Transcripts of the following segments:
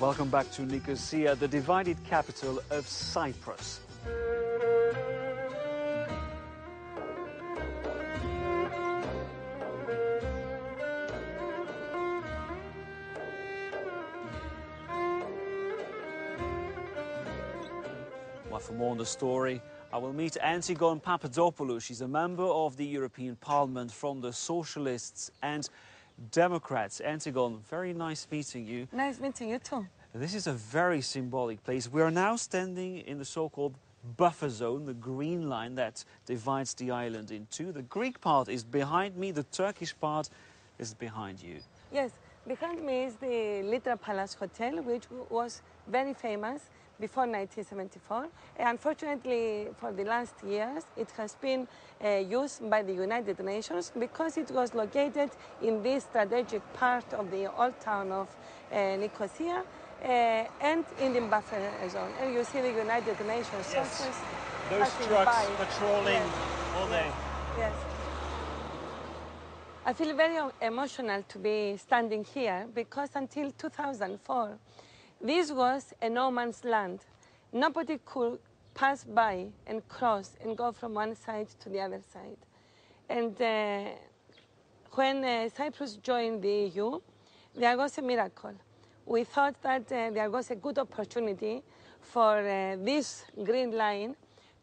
Welcome back to Nicosia, the divided capital of Cyprus. Well, for more on the story, I will meet Antigoni Papa-Papadopoulou. She's a member of the European Parliament from the Socialists and Democrats. Antigoni, very nice meeting you. Nice meeting you too. This is a very symbolic place. We are now standing in the so-called buffer zone, the green line that divides the island in two. The Greek part is behind me, the Turkish part is behind you. Yes, behind me is the Litra Palace Hotel, which was very famous before 1974. Unfortunately, for the last years, it has been used by the United Nations because it was located in this strategic part of the old town of Nicosia and in the buffer zone. And you see the United Nations soldiers. Those trucks patrolling all day. Yes. I feel very emotional to be standing here because until 2004, this was a no man's land. Nobody could pass by and cross and go from one side to the other side. And when Cyprus joined the EU, there was a miracle. We thought that there was a good opportunity for this green line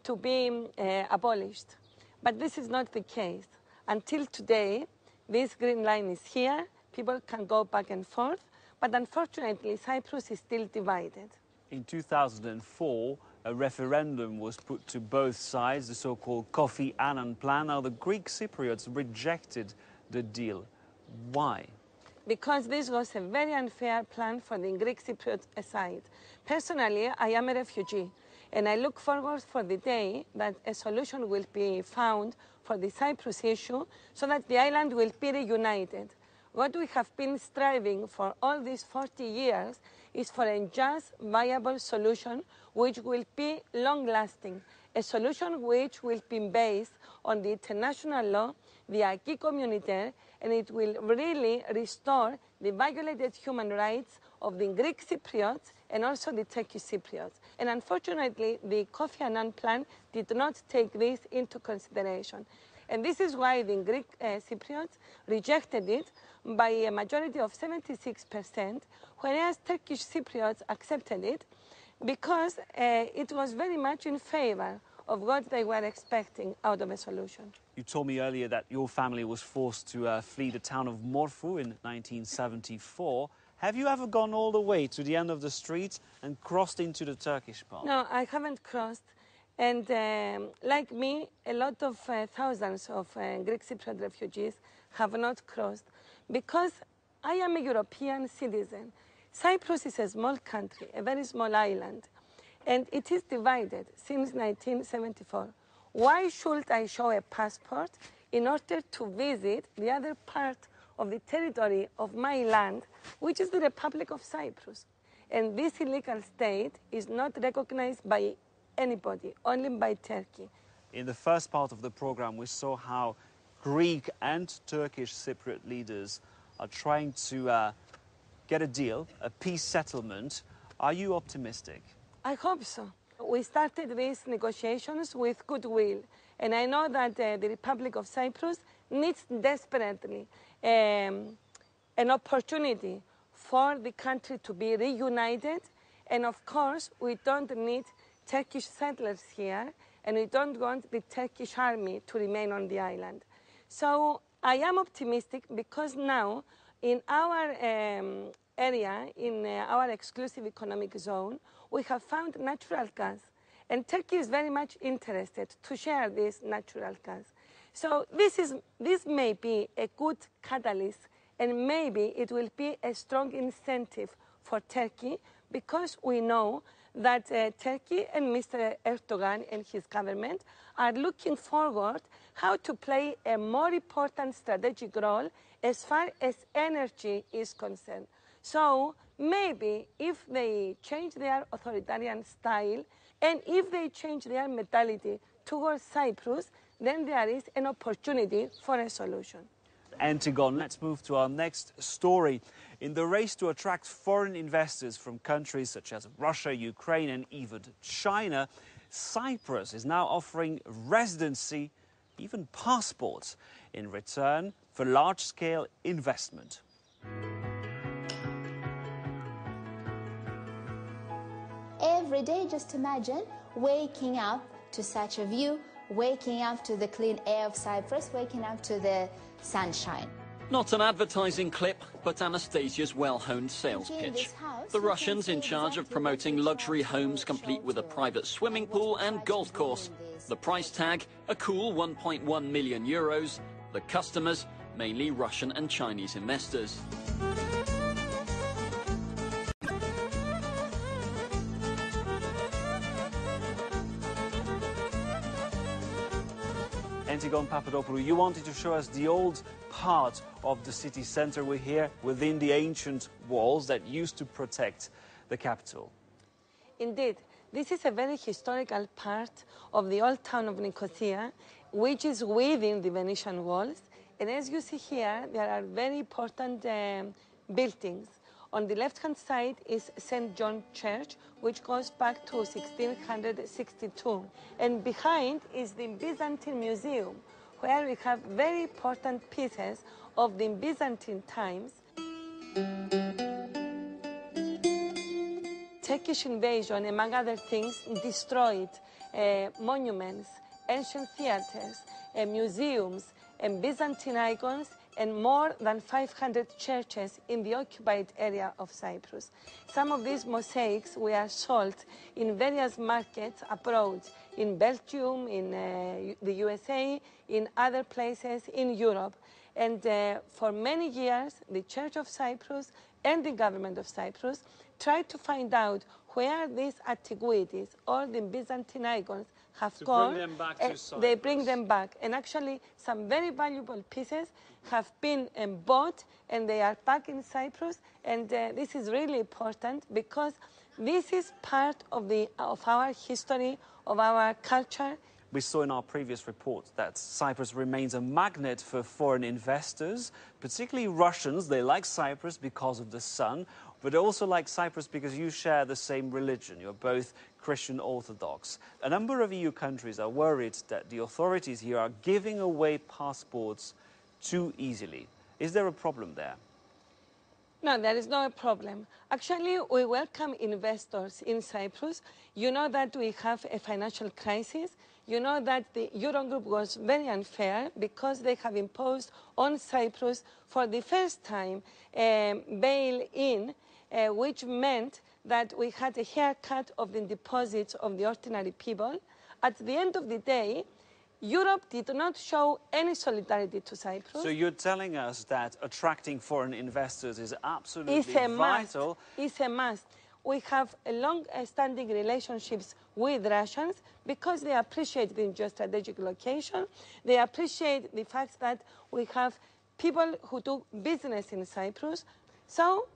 to be abolished. But this is not the case. Until today, this green line is here. People can go back and forth. But unfortunately, Cyprus is still divided. In 2004, a referendum was put to both sides, the so-called Kofi Annan plan. Now, the Greek Cypriots rejected the deal. Why? Because this was a very unfair plan for the Greek Cypriot side. Personally, I am a refugee, and I look forward for the day that a solution will be found for the Cyprus issue so that the island will be reunited. What we have been striving for all these 40 years is for a just, viable solution which will be long-lasting, a solution which will be based on the international law, the acquis communautaire, and it will really restore the violated human rights of the Greek Cypriots and also the Turkish Cypriots. And unfortunately, the Kofi Annan plan did not take this into consideration. And this is why the Greek Cypriots rejected it by a majority of 76%, whereas Turkish Cypriots accepted it because it was very much in favor of what they were expecting out of a solution. You told me earlier that your family was forced to flee the town of Morphou in 1974. Have you ever gone all the way to the end of the street and crossed into the Turkish part? No, I haven't crossed. And like me, a lot of thousands of Greek Cypriot refugees have not crossed because I am a European citizen. Cyprus is a small country, a very small island, and it is divided since 1974. Why should I show a passport in order to visit the other part of the territory of my land, which is the Republic of Cyprus? And this illegal state is not recognized by anybody, only by Turkey. In the first part of the program, we saw how Greek and Turkish Cypriot leaders are trying to get a deal, a peace settlement. Are you optimistic? I hope so. We started these negotiations with goodwill, and I know that the Republic of Cyprus needs desperately an opportunity for the country to be reunited, and of course we don't need Turkish settlers here, and we don't want the Turkish army to remain on the island. So I am optimistic because now in our area, in our exclusive economic zone, we have found natural gas, and Turkey is very much interested to share this natural gas. So this may be a good catalyst, and maybe it will be a strong incentive for Turkey because we know that Turkey and Mr. Erdogan and his government are looking forward how to play a more important strategic role as far as energy is concerned. So maybe if they change their authoritarian style and if they change their mentality towards Cyprus, then there is an opportunity for a solution. Antigoni. Let's move to our next story. In the race to attract foreign investors from countries such as Russia, Ukraine and even China, Cyprus is now offering residency, even passports, in return for large-scale investment. Every day, just imagine waking up to such a view, waking up to the clean air of Cyprus, waking up to the sunshine. Not an advertising clip, but Anastasia's well-honed sales pitch. The Russians in charge of promoting luxury homes complete with a private swimming pool and golf course. The price tag, a cool 1.1 million euros. The customers, mainly Russian and Chinese investors. Antigoni Papadopoulou, you wanted to show us the old part of the city centre. We're here within the ancient walls that used to protect the capital. Indeed, this is a very historical part of the old town of Nicosia, which is within the Venetian walls. And as you see here, there are very important buildings. On the left-hand side is St. John Church, which goes back to 1662. And behind is the Byzantine Museum, where we have very important pieces of the Byzantine times. Turkish invasion, among other things, destroyed monuments, ancient theaters, museums, and Byzantine icons, and more than 500 churches in the occupied area of Cyprus. Some of these mosaics were sold in various markets abroad, in Belgium, in the USA, in other places in Europe. And for many years, the Church of Cyprus and the government of Cyprus tried to find out where these antiquities or the Byzantine icons have gone. Bring them back to Cyprus. They bring them back. And actually, some very valuable pieces have been bought and they are back in Cyprus. And this is really important because this is part of our history, of our culture. We saw in our previous report that Cyprus remains a magnet for foreign investors, particularly Russians. They like Cyprus because of the sun, but they also like Cyprus because you share the same religion. You're both Christian Orthodox. A number of EU countries are worried that the authorities here are giving away passports too easily. Is there a problem there? No, there is no problem. Actually, we welcome investors in Cyprus. You know that we have a financial crisis. You know that the Eurogroup was very unfair because they have imposed on Cyprus for the first time a bail-in, which meant that we had a haircut of the deposits of the ordinary people. At the end of the day, Europe did not show any solidarity to Cyprus. So you're telling us that attracting foreign investors is absolutely vital. It's a must. We have long-standing relationships with Russians because they appreciate the geostrategic location. They appreciate the fact that we have people who do business in Cyprus. So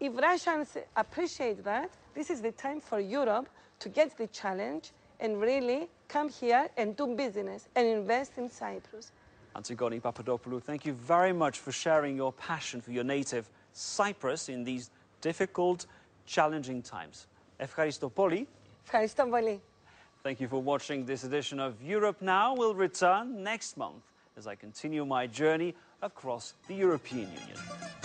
if Russians appreciate that, this is the time for Europe to get the challenge and really come here and do business and invest in Cyprus. Antigoni Papadopoulou, thank you very much for sharing your passion for your native Cyprus in these difficult, challenging times. Ευχαριστώ πολύ. Ευχαριστώ πολύ. Thank you for watching this edition of Europe Now. We'll return next month as I continue my journey across the European Union.